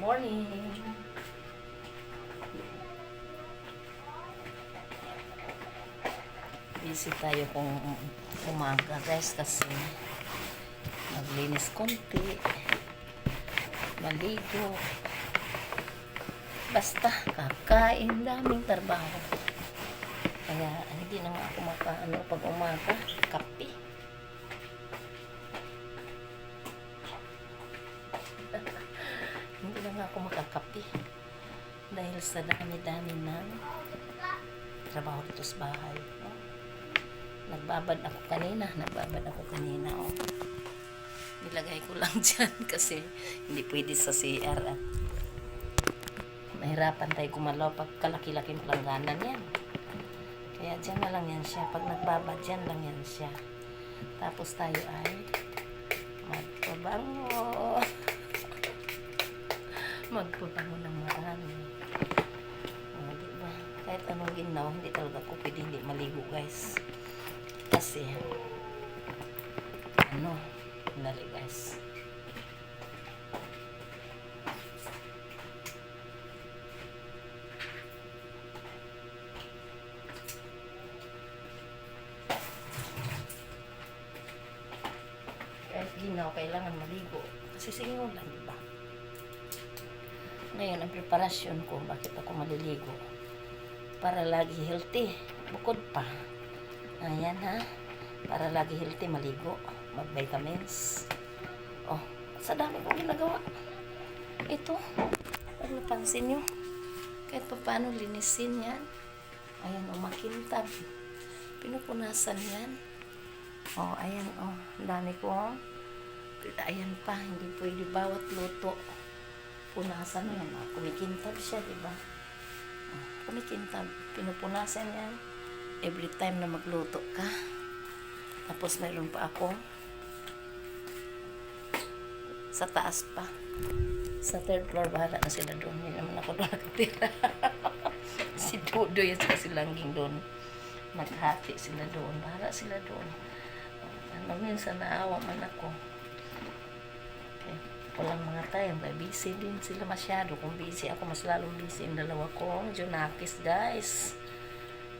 Morning! Busy tayo kung umaga guys kasi maglinis konti, maligo, basta kakain, daming trabaho. Kaya hindi na nga ako makaano pag umaga, kape. Hindi na nga ako makakape dahil sa dami-dami ng trabaho dito sa bahay. No? Nagbabad ako kanina. Oh. Nilagay ko lang dyan kasi hindi pwede sa CR at mahirapan tayo gumalaw pag kalaki-laking pelangganan yan. Kaya dyan na lang yan siya. Pag nagbabad, dyan lang yan siya. Tapos tayo ay magpabango. Magpabango ng marami. O, diba? Kahit anong ginaw, hindi talaga ako pwede hindi maligo guys. Kasi, dali guys. Kahit ginaw, kailangan maligo. Kasi singulan, diba? Ngayon, ang preparasyon ko, bakit ako maliligo? Para lagi healthy. Bukod pa. Ayan ha. Para lagi healthy, maligo. Mag-vitamins. Oh, sa dami kong ginagawa. Ito. Pag napansin nyo, kahit pa paano linisin yan. Ayan o, makintab. Pinupunasan yan. Oh, ayan o. Dami ko. Ayan pa, hindi pwede bawat luto. Punasan yan. Kumikintab siya, diba? Oh, kumikintab. Pinupunasan yan. Every time na magluto ka. Tapos mayroon pa ako sa taas pa. Sa third floor, bahala na sila doon. Hindi naman ako doon nakatira. Si Dodo yan sa silangging doon. Naghati sila doon. Bahala sila doon. Minsan naawa man ako. Okay. Walang mga time. Busy din sila masyado. Kung busy ako, mas lalong busy yung dalawa ko. Junakis guys.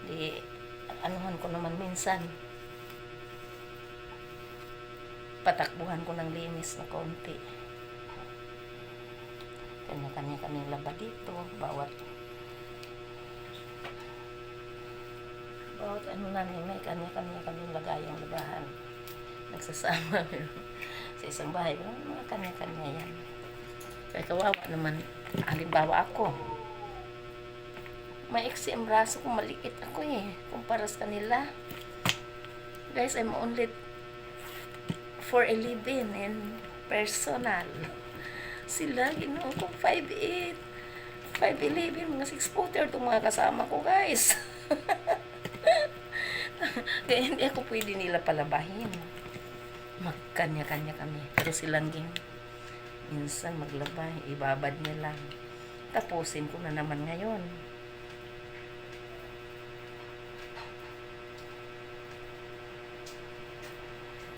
Di, anuhan ko naman minsan. Patakbuhan ko ng linis na konti. Kanya-kanya kaming laba dito. Bawat ano namin, may kanya-kanya kaming lagayang labahan. Nagsasama sa isang bahay. Mga kanya-kanya yan. Kaya kawawa naman. Halimbawa ako. May iksi ang braso ko, maliit ako eh. Kumpara sa kanila. Guys, I'm only 4'11" and personal. Sila, ginoo ko, 5'8", 5'11", mga 6'footer itong mga kasama ko, guys. Kaya hindi ako pwede nila palabahin. Magkanya-kanya kami. Pero silangging, minsan maglaba, ibabad niya lang. Tapusin ko na naman ngayon.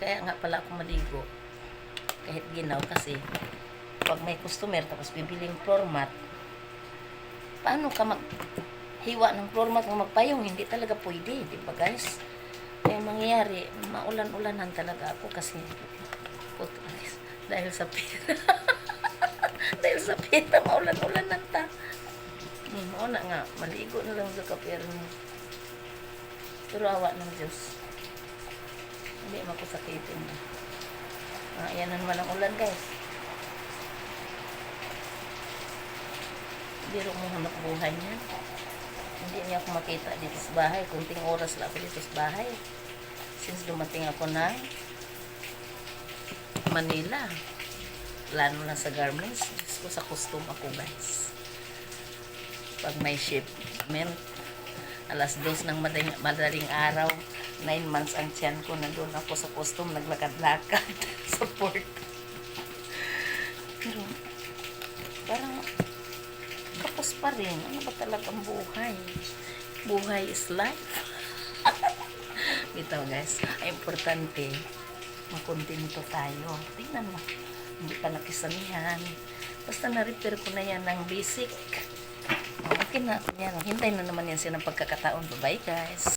Kaya nga pala ako maligo kahit ginaw kasi pag may customer tapos bibiling floor mat, paano ka maghiwa ng floor mat kung magpayong? Hindi talaga pwede, di ba guys? Kaya mangyayari, maulan-ulanan talaga ako kasi dahil sa pera. Dahil sa pera, maulan-ulanan ta. Oo na nga, maligo na lang sa kapera mo. Pero awa ng Diyos. Hindi makusakitin na. Ayan naman ang ulan guys. Biro mo hanap buhay niya. Hindi niya ako makita dito sa bahay. Kunting oras lang ako dito sa bahay. Since dumating ako na Manila. Lalo na sa garments. Gusto sa costume ako guys. Pag may shipment, alas 2 ng madaling araw, 9 months ang tiyan ko, nandun ako sa costume, naglakad-lakad sa port. Pero, parang, kapos pa rin. Ano ba talagang buhay? Buhay is life. Ito guys, ay importante, makontento tayo. Tingnan mo, hindi pa nakisamihan. Basta na-repair ko na yan ng basic. Okay na. Yan. Hintay na naman yan siya ng pagkakataon. Bye-bye guys.